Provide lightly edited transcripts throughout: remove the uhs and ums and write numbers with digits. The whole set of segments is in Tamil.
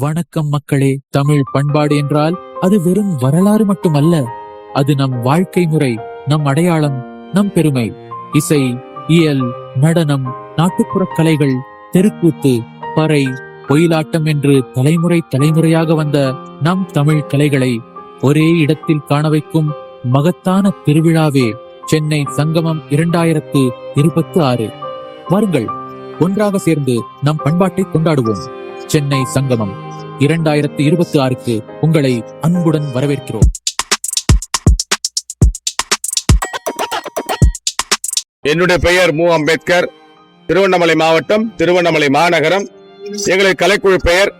வணக்கம் மக்களே. தமிழ் பண்பாடு என்றால் அது வெறும் வரலாறு மட்டுமல்ல, அது நம் வாழ்க்கை முறை, நம் அடையாளம், நம் பெருமை. இசை, இயல், நடனம், நாட்டுப்புற கலைகள், தெருக்கூத்து, பறை, ஒயிலாட்டம் என்று தலைமுறை தலைமுறையாக வந்த நம் தமிழ் கலைகளை ஒரே இடத்தில் காண வைக்கும் மகத்தான திருவிழாவே சென்னை சங்கமம் 2026. வாருங்கள், ஒன்றாக சேர்ந்து நம் பண்பாட்டை கொண்டாடுவோம். சென்னை சங்கமம் 2026க்கு உங்களை அன்புடன் வரவேற்கிறோம். என்னுடைய பெயர் மு. அம்பேத்கர். திருவண்ணாமலை மாவட்டம், திருவண்ணாமலை மாநகரம். எங்களது கலைக்குழு பெயர்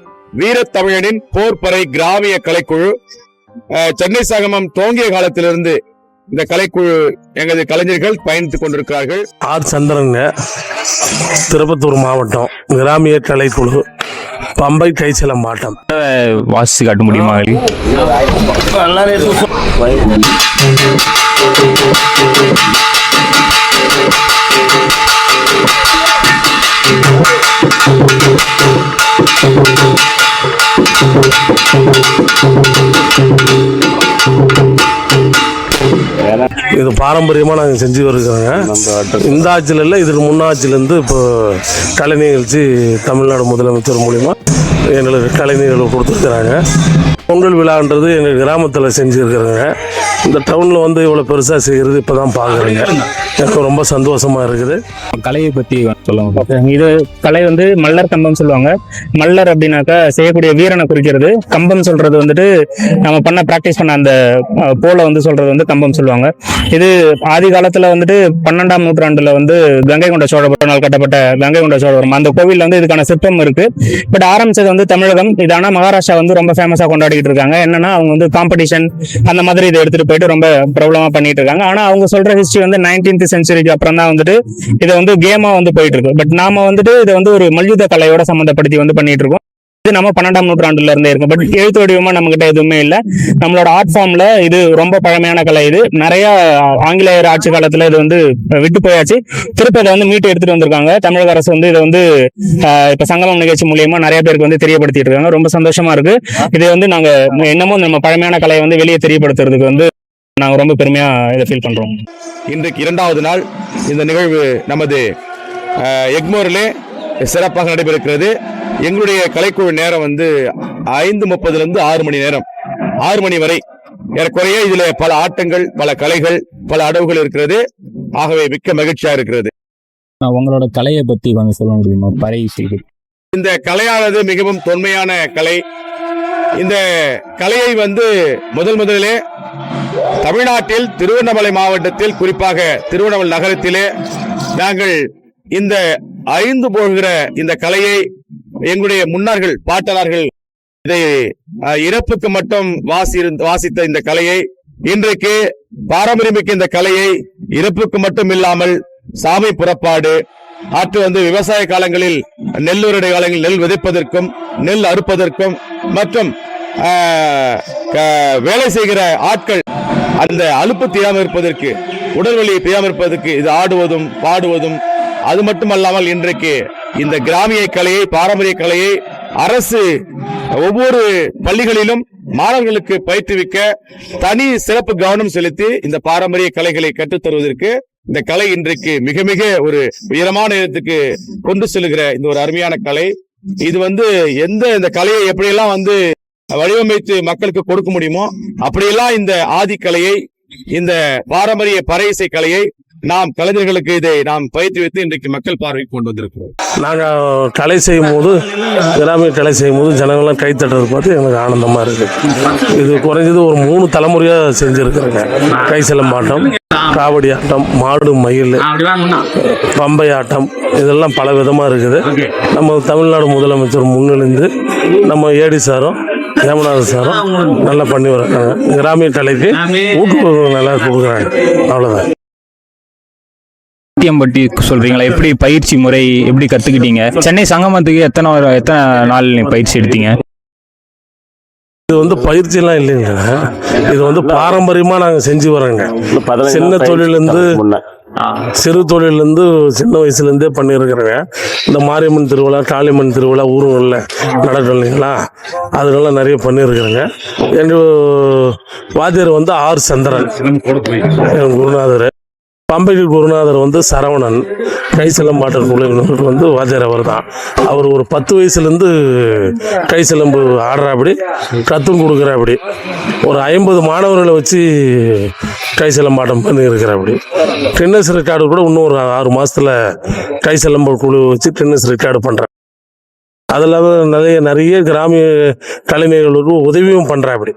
வீரத்தமிழனின் போர்ப்பறை கிராமிய கலைக்குழு. சென்னை சங்கமம் துவங்கிய காலத்திலிருந்து இந்த கலைக்குழு எங்களது கலைஞர்கள் பயணித்துக் கொண்டிருக்கிறார்கள். ஆர் சந்திரன், திருப்பத்தூர் மாவட்டம், கிராமிய கலைக்குழு, பம்பை கைசிலம்பாட்டம். வாசித்து காட்ட முடியுமா? இது பாரம்பரியமாக நாங்கள் செஞ்சு வருகிறோங்க. இந்த ஆட்சியில் இல்லை, இதுக்கு முன்னாட்சியிலேருந்து இப்போ கலை நிகழ்ச்சி தமிழ்நாடு முதலமைச்சர் மூலிமா எங்களுக்கு கலை நிகழ்வு கொடுத்துருக்குறாங்க. பொங்கல் விழான்றது எங்கள் கிராமத்தில் செஞ்சுருக்குறேங்க. இந்த டவுனில் வந்து இவ்வளோ பெருசாக செய்கிறது இப்போ தான் பார்க்குறேங்க. எனக்கு ரொம்ப சந்தோஷமாக இருக்குது. கலையை பற்றி சொல்லுவாங்க. இது கலை வந்து மல்லர் கம்பம் சொல்லுவாங்க. மல்லர் அப்படின்னாக்கா செய்யக்கூடிய வீரனை குறிக்கிறது. கம்பம் சொல்றது வந்துட்டு நம்ம ப்ராக்டிஸ் பண்ண அந்த போல வந்து சொல்றது வந்து கம்பம் சொல்லுவாங்க. இது ஆதி காலத்துல வந்துட்டு 12ஆம் நூற்றாண்டுல வந்து கங்கை கொண்ட சோழபுரனால் கட்டப்பட்ட கங்கை கொண்ட சோழபுரம் அந்த கோவில்ல வந்து இதுக்கான சிற்பம் இருக்கு. பட் ஆரம்பிச்சது வந்து தமிழகம். இது ஆனா மகாராஷ்டிரா வந்து ரொம்ப ஃபேமஸா கொண்டாடிட்டு இருக்காங்க. என்னன்னா அவங்க வந்து காம்படிஷன் அந்த மாதிரி இதை எடுத்துட்டு போயிட்டு ரொம்ப பிரபலமா பண்ணிட்டு இருக்காங்க. ஆனா அவங்க சொல்ற ஹிஸ்டரி வந்து 19th செஞ்சுரிக்கு அப்புறம் தான் வந்துட்டு இதை வந்து கேமா வந்து போயிட்டு இருக்கு. பட் நாம வந்துட்டு இதை வந்து ஒரு மல்யுத்த கலையோட சம்பந்தப்படுத்தி வந்து பண்ணிட்டு இருக்கோம். இது நம்ம 12ஆம் நூற்றாண்டுல இருந்தே இருக்கு. பட் எழுத்து வடிவமா நம்ம கிட்ட எதுவுமே இல்லை. நம்மளோட ஆர்ட் ஃபார்ம்ல இது ரொம்ப பழமையான கலை. இது நிறைய ஆங்கிலேயர் ஆட்சி காலத்துல இது வந்து விட்டு போயாச்சு. திருப்பி இதை வந்து மீட்டு எடுத்துட்டு வந்திருக்காங்க. தமிழக அரசு வந்து இதை வந்து இப்ப சங்கமம் நிகழ்ச்சி மூலியமா நிறைய பேருக்கு வந்து தெரியப்படுத்திட்டு இருக்காங்க. ரொம்ப சந்தோஷமா இருக்கு. இதை வந்து நாங்க என்னமோ நம்ம பழமையான கலையை வந்து வெளியே தெரியப்படுத்துறதுக்கு வந்து நாங்க ரொம்ப பெருமையா இதை ஃபீல் பண்றோம். இன்றைக்கு 2வது நாள் இந்த நிகழ்வு நமது எக்மோரிலே சிறப்பாக நடைபெறுகிறது. எங்களுடைய கலைக்குழு நேரம் வந்து 5:30 6 மணி நேரம், 6 மணி வரை ஏறக்குறைய. இதுல பல ஆட்டங்கள், பல கலைகள், பல அடவுகள் இருக்கிறது. ஆகவே மிக்க மகிழ்ச்சியா இருக்கிறது. உங்களோட கலையை பத்தி கொஞ்சம் சொல்ல முடியுமா? பறை செய்து இந்த கலையானது மிகவும் தொன்மையான கலை. இந்த கலையை வந்து முதலிலே தமிழ்நாட்டில் திருவண்ணாமலை மாவட்டத்தில், குறிப்பாக திருவண்ணாமலை நகரத்திலே நாங்கள் இந்த அழிந்து போகிற இந்த கலையை எங்களுடைய முன்னார்கள், பாட்டனார்கள் இதை இறப்புக்கு மட்டும் வாசித்த இந்த கலையை இன்றைக்கு பாரம்பரியமிக்க இந்த கலையை இறப்புக்கு மட்டும் இல்லாமல் சாமி புறப்பாடு ஆற்று வந்து விவசாய காலங்களில் நெல்லுடைய காலங்களில் நெல் விதைப்பதற்கும் நெல் அறுப்பதற்கும் மற்றும் வேலை செய்கிற ஆட்கள் அந்த அலுப்பு தெரியாமல் இருப்பதற்கு, உடல் வலியை தெரியாமல் இருப்பதற்கு இது ஆடுவதும் பாடுவதும். அது மட்டுமல்லாமல் இன்றைக்கு இந்த கிராமிய கலையை, பாரம்பரிய கலையை அரசு ஒவ்வொரு பள்ளிகளிலும் மாணவர்களுக்கு பயிற்றுவிக்க தனி சிறப்பு கவனம் செலுத்தி இந்த பாரம்பரிய கலைகளை கற்றுத்தருவதற்கு இந்த கலை இன்றைக்கு மிக மிக ஒரு உயரமான இடத்துக்கு கொண்டு செல்கிற இந்த ஒரு அருமையான கலை. இது வந்து இந்த கலையை எப்படியெல்லாம் வந்து வடிவமைத்து மக்களுக்கு கொடுக்க முடியுமோ அப்படியெல்லாம் இந்த ஆதி கலையை, இந்த பாரம்பரிய பறை இசை கலையை நாம் கலைஞர்களுக்கு இதை நாம் பயிற்றுவித்து இன்றைக்கு மக்கள் பார்வைக்கு கொண்டு வந்திருக்கிறோம். நாங்கள் கலை செய்யும் போது, கிராமிய கலை செய்யும் போது ஜனங்கள்லாம் கை தட்டுறது பார்த்து எனக்கு ஆனந்தமாக இருக்குது. இது குறைஞ்சது ஒரு 3 தலைமுறையாக செஞ்சுருக்குறேங்க. கை சிலம்பாட்டம், காவடி ஆட்டம், மாடு மயில், பம்பை ஆட்டம், இதெல்லாம் பல விதமாக இருக்குது. நம்ம தமிழ்நாடு முதலமைச்சர் முன்னிலைந்து நம்ம ஏடி சாரும் ஜெயமநாதன் சாரும் நல்லா பண்ணி வர்றாங்க. கிராமிய கலைக்கு ஊக்குவிப்பு நல்லா கொடுக்குறாங்க. அவ்வளோதான். பற்றி சொல்றீங்களா? எப்படி பயிற்சி முறை எப்படி கத்துக்கிட்டீங்க? சென்னை சங்கமத்துக்கு எத்தனை நாள் பயிற்சி எடுத்தீங்க? இது வந்து பயிற்சியெல்லாம் இல்லைங்க, இது வந்து பாரம்பரியமாக நாங்கள் செஞ்சு வரோங்க. சின்ன தொழிலேருந்து சிறு தொழிலேருந்து சின்ன வயசுலேருந்தே பண்ணியிருக்கிறேங்க. இந்த மாரியம்மன் திருவிழா, காளியம்மன் திருவிழா ஊருங்களில் நடக்கும் இல்லைங்களா, அதனால நிறைய பண்ணியிருக்கிறேங்க. எங்கள் வாத்தியார் வந்து ஆர் சந்திரன், என் குருநாதர். பம்பைக்கு குருநாதர் வந்து சரவணன், கைசிலம்பாட்டல் குழுவினர் வந்து வாத்தியார் அவர் தான். அவர் ஒரு 10 வயசுலேருந்து கைசிலம்பு ஆடுறாப்படி, கற்றும் கொடுக்குறாப்படி. ஒரு 50 மாணவர்களை வச்சு கைசிலம்பாட்டம் பண்ணி இருக்கிறாப்படி. டென்னிஸ் ரெக்கார்டு கூட இன்னும் ஒரு 6 மாதத்தில் கைசிலம்பு குழு வச்சு டென்னிஸ் ரெக்கார்டு பண்ணுறேன். அது இல்லாமல் நிறைய கிராமிய கலைஞர்களுக்கு உதவியும் பண்ணுறாப்படி.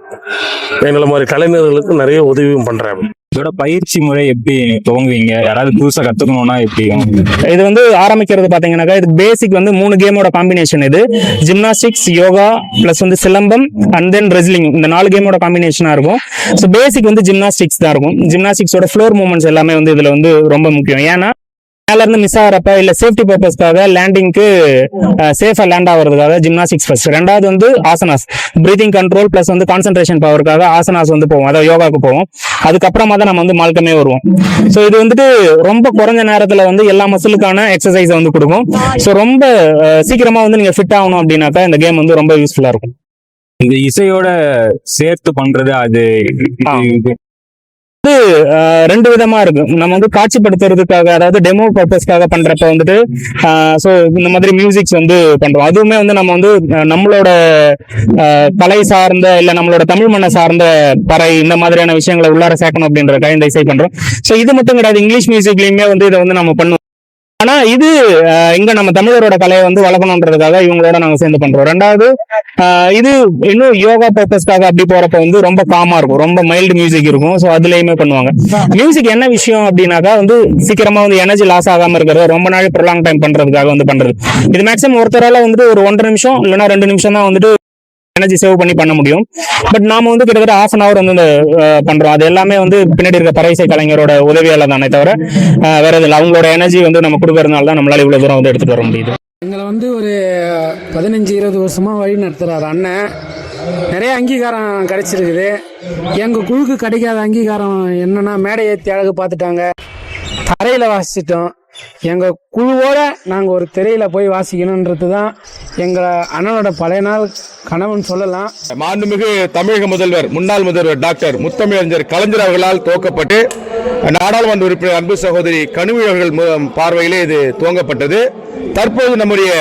எங்களை மாதிரி கலைஞர்களுக்கு நிறைய உதவியும் பண்ணுறாப்படி. இதோட பயிற்சி முறை எப்படி துவங்குவீங்க? யாராவது புதுசா கத்துக்கணும்னா எப்படி? இது வந்து ஆரம்பிக்கிறது பாத்தீங்கன்னாக்கா, இது பேசிக் வந்து 3 கேமோட காம்பினேஷன். இது ஜிம்னாஸ்டிக்ஸ், யோகா பிளஸ் வந்து சிலம்பம் அண்ட் தென் ரெஸ்லிங், இந்த 4 கேமோட காம்பினேஷனா இருக்கும். ஸோ பேசிக் வந்து ஜிம்னாஸ்டிக்ஸ் தான் இருக்கும். ஜிம்னாஸ்டிக்ஸோட ஃப்ளோர் மூவ்மெண்ட்ஸ் எல்லாமே வந்து இதுல வந்து ரொம்ப முக்கியம். ஏன்னா மேல இருந்து மிஸ் ஆகிறப்ப இல்ல சேஃப்டி பர்பஸ்க்காக லேண்டிங்க்கு சேஃபா லேண்ட் ஆகிறதுக்காக ஜிம்னாஸ்டிக்ஸ் ஃபர்ஸ்ட். ரெண்டாவது வந்து ஆசனாஸ், பிரீதிங் கண்ட்ரோல் பிளஸ் வந்து கான்சென்ட்ரேஷன் பவருக்காக ஆசனாஸ் வந்து போவோம், அதாவது யோகாவுக்கு போவோம். அதுக்கப்புறமா தான் நம்ம வந்து மால்கமே வருவோம். ஸோ இது வந்துட்டு ரொம்ப குறைஞ்ச நேரத்துல வந்து எல்லா மசிலுக்கான எக்ஸசைஸ் வந்து கொடுக்கும். ஸோ ரொம்ப சீக்கிரமா வந்து நீங்க ஃபிட் ஆகணும் அப்படின்னாக்கா இந்த கேம் வந்து ரொம்ப யூஸ்ஃபுல்லா இருக்கும். இந்த இசையோட சேர்த்து பண்றது அது ரெண்டு விதமா இருக்கு. நம்ம வந்து காட்சிப்படுத்துறதுக்காக, அதாவது டெமோ பர்பஸ்க்காக பண்றப்ப வந்துட்டு சோ இந்த மாதிரி மியூசிக்ஸ் வந்து பண்றோம். அதுவுமே வந்து நம்ம வந்து நம்மளோட கலை சார்ந்த இல்ல நம்மளோட தமிழ் மண்ணை சார்ந்த பறை இந்த மாதிரியான விஷயங்களை உள்ளார சேர்க்கணும் அப்படின்றதுக்காக இந்த இசை பண்றோம். சோ இது மட்டும் கிடையாது, இங்கிலீஷ் மியூசிக்லயுமே வந்து இதை வந்து நம்ம பண்ணுவோம். ஆனா இது இங்க நம்ம தமிழரோட கலையை வந்து வளர்க்கணுன்றதுக்காக இவங்களோட நாங்க சேர்ந்து பண்றோம். ரெண்டாவது இது இன்னும் யோகா பர்பஸ்க்காக அப்படி போறப்ப வந்து ரொம்ப காமா இருக்கும், ரொம்ப மைல்டு மியூசிக் இருக்கும். ஸோ அதுலயுமே பண்ணுவாங்க. மியூசிக் என்ன விஷயம் அப்படின்னாக்கா வந்து சீக்கிரமா வந்து எனர்ஜி லாஸ் ஆகாம இருக்கிறது, ரொம்ப நாள் ப்ரொலாங் டைம் பண்றதுக்காக வந்து பண்றது. இது மேக்ஸிமம் ஒருத்தரால வந்துட்டு ஒரு 1.5 நிமிஷம் இல்லைன்னா 2 நிமிஷம் தான் வந்துட்டு எனர்ஜி சேவ் பண்ண முடியும். பட் நாம வந்து கிட்டத்தட்ட 1/2 hour வந்து பண்றோம். அது எல்லாமே வந்து பின்னாடி இருக்க பறைசை கலைஞரோட உதவியால தானே தவிர வேற எதுவும். அவங்களோட எனர்ஜி வந்து நம்ம கொடுக்கறதுனால தான் நம்மளால இவ்வளவு தூரம் வந்து எடுத்துட்டு வர முடியுது. எங்களை வந்து ஒரு 15-20 வருஷமா வழி நடத்துறாரு அண்ணன். நிறைய அங்கீகாரம் கிடைச்சிருக்குது. எங்க குழுக்கு கிடைக்காத அங்கீகாரம் என்னன்னா, மேடை ஏற்றி அழகு பார்த்துட்டாங்க, தரையில வாசிச்சிட்டோம். எங்க குழுவோட நாங்க ஒரு திரையில போய் வாசிக்கணும்ன்றது தான் எங்க அண்ணனோட பழைய நாள் கனவுன்னு சொல்லலாம். மாண்புமிகு தமிழக முதல்வர், முன்னாள் முதல்வர் டாக்டர் முத்தமிழறிஞர் கலைஞர் அவர்களால் துவக்கப்பட்டு நாடாளுமன்ற உறுப்பினர் அன்பு சகோதரி கனிமொழி அவர்கள் பார்வையிலே இது துவங்கப்பட்டது. தற்போது நம்முடைய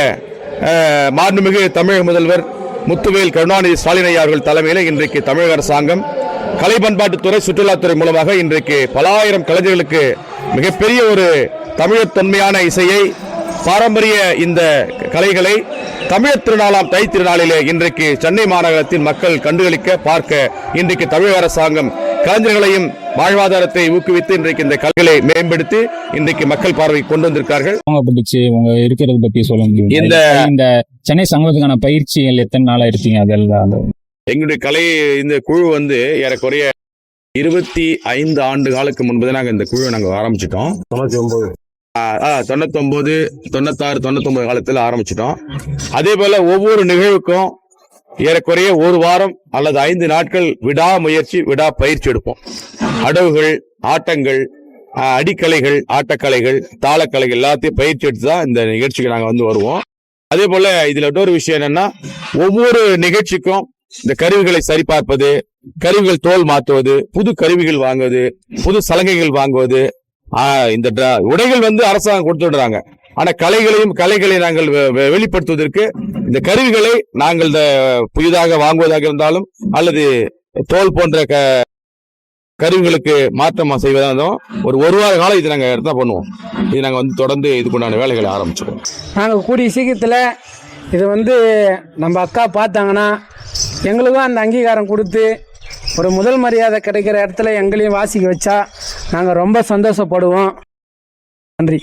மாண்புமிகு தமிழக முதல்வர் முத்துவேல் கருணாநிதி ஸ்டாலின் ஐயா அவர்கள் தலைமையில் இன்றைக்கு தமிழக அரசாங்கம் கலை பண்பாட்டுத்துறை, சுற்றுலாத்துறை மூலமாக இன்றைக்கு பல ஆயிரம் கலைஞர்களுக்கு மிகப்பெரிய ஒரு தமிழர் தொன்மையான இசையை, பாரம்பரிய இந்த கலைகளை தமிழர் திருநாளாம் தை திருநாளிலே இன்றைக்கு சென்னை மாநகரத்தில் மக்கள் கண்டுகளிக்க பார்க்க இன்றைக்கு தமிழக அரசாங்கம் கலைஞர்களையும் வாழ்வாதாரத்தை ஊக்குவித்து இன்றைக்கு இந்த கலைகளை மேம்படுத்தி இன்றைக்கு மக்கள் பார்வை கொண்டு வந்திருக்கார்கள். உங்க இருக்கிறத பத்தி சொல்ல முடியும்? இந்த சென்னை சங்கத்துக்கான பயிற்சிகள் எத்தனை நாளா இருக்கீங்க? அதெல்லாம் எங்களுடைய கலை இந்த குழு வந்து ஏறக்குறைய 25 ஆண்டு காலுக்கு முன்பு தான் நாங்கள் இந்த குழுவை நாங்கள் ஆரம்பிச்சிட்டோம். 99, 96, 99 காலத்தில் ஆரம்பிச்சிட்டோம். அதே போல ஒவ்வொரு நிகழ்வுக்கும் ஏறக்குறைய 1 வாரம் அல்லது 5 நாட்கள் விடாமுயற்சி, விடா பயிற்சி எடுப்போம். அடவுகள், ஆட்டங்கள், அடிக்கலைகள், ஆட்டக்கலைகள், தாளக்கலைகள் எல்லாத்தையும் பயிற்சி எடுத்து தான் இந்த நிகழ்ச்சிக்கு நாங்கள் வந்து வருவோம். அதே போல இதுல இன்னொரு விஷயம் என்னன்னா, ஒவ்வொரு நிகழ்ச்சிக்கும் இந்த கருவிகளை சரிபார்ப்பது, கருவிகள் தோல் மாற்றுவது, புது கருவிகள் வாங்குவது, புது சலங்கைகள் வாங்குவது, இந்த உடைகள் வந்து அரசாங்கம் கொடுத்து விடுறாங்க. ஆனா கலைகளை நாங்கள் வெளிப்படுத்துவதற்கு இந்த கருவிகளை நாங்கள் புதிதாக வாங்குவதாக இருந்தாலும் அல்லது தோல் போன்ற கருவிகளுக்கு மாற்றம் செய்வதாலும் ஒரு வார காலம் இது நாங்கள் எடுத்தா பண்ணுவோம். இது நாங்கள் வந்து தொடர்ந்து இதுக்குண்டான வேலைகளை ஆரம்பிச்சிடுவோம். நாங்கள் கூடிய சீக்கிரத்தில் இது வந்து நம்ம அக்கா பார்த்தாங்கன்னா எங்களுக்கும் அந்த அங்கீகாரம் கொடுத்து ஒரு முதல் மரியாதை கிடைக்கிற இடத்துல எங்களையும் வாசிக்க வச்சா நாங்கள் ரொம்ப சந்தோஷப்படுவோம். நன்றி.